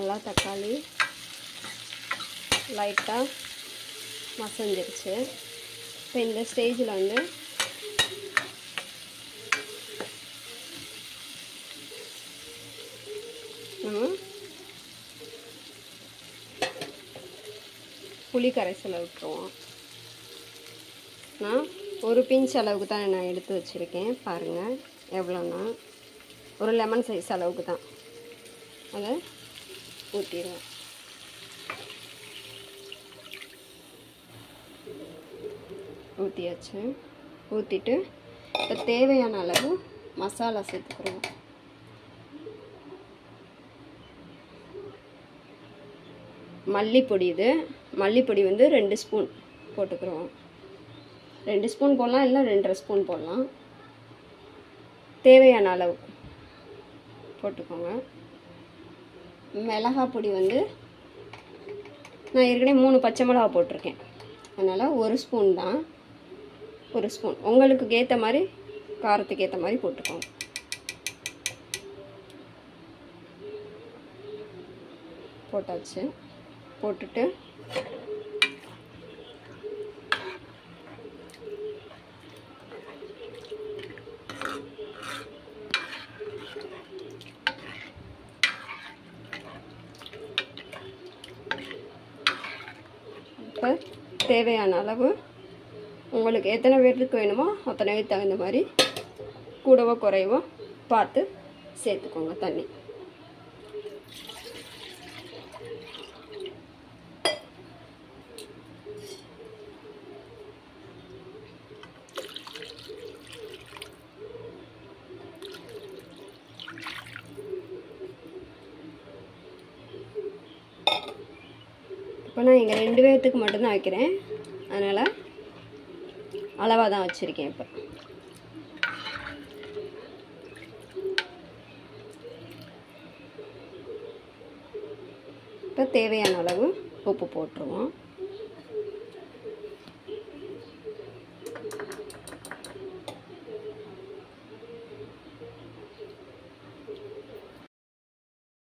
நல்லா தக்காளி லைட்டாக மசஞ்சிருச்சு. இப்போ இந்த ஸ்டேஜில் வந்து நம்ம புளி கரைசலை விட்டுருவோம். நான் ஒரு பிஞ்ச் அளவுக்கு தான் நான் எடுத்து வச்சுருக்கேன். பாருங்கள் எவ்வளோன்னா ஒரு லெமன் சைஸ் அளவுக்கு தான். அதை ஊற்றிடுவேன். ஊற்றியாச்சு. ஊற்றிட்டு இப்போ தேவையான அளவு மசாலா சேர்த்துக்கிறோம். மல்லிப்பொடி, இது மல்லிப்பொடி வந்து 2 ஸ்பூன் போட்டுக்கிறோம். 2 ஸ்பூன் போடலாம், இல்லை 2.5 ஸ்பூன் போடலாம். தேவையான அளவு போட்டுக்கோங்க. மிளகாய் பொடி வந்து நான் ஏற்கனவே 3 பச்சை மிளகா போட்டிருக்கேன், அதனால் 1 ஸ்பூன் தான். 1 ஸ்பூன் உங்களுக்கு ஏற்ற மாதிரி, காரத்துக்கு ஏற்ற மாதிரி போட்டுக்கோங்க. போட்டாச்சு. போட்டுட்டு இப்போ தேவையான அளவு உங்களுக்கு எத்தனை பேருக்கு வேணுமோ அத்தனை பேருக்கு தகுந்த மாதிரி கூடவோ குறைவோ பார்த்து சேர்த்துக்கோங்க தண்ணி. இப்போ நான் இங்கே 2 பேர்த்துக்கு மட்டும்தான் வைக்கிறேன், அதனால் அளவாக தான் வச்சுருக்கேன். இப்போ தேவையான அளவு உப்பு போட்டுருவோம்.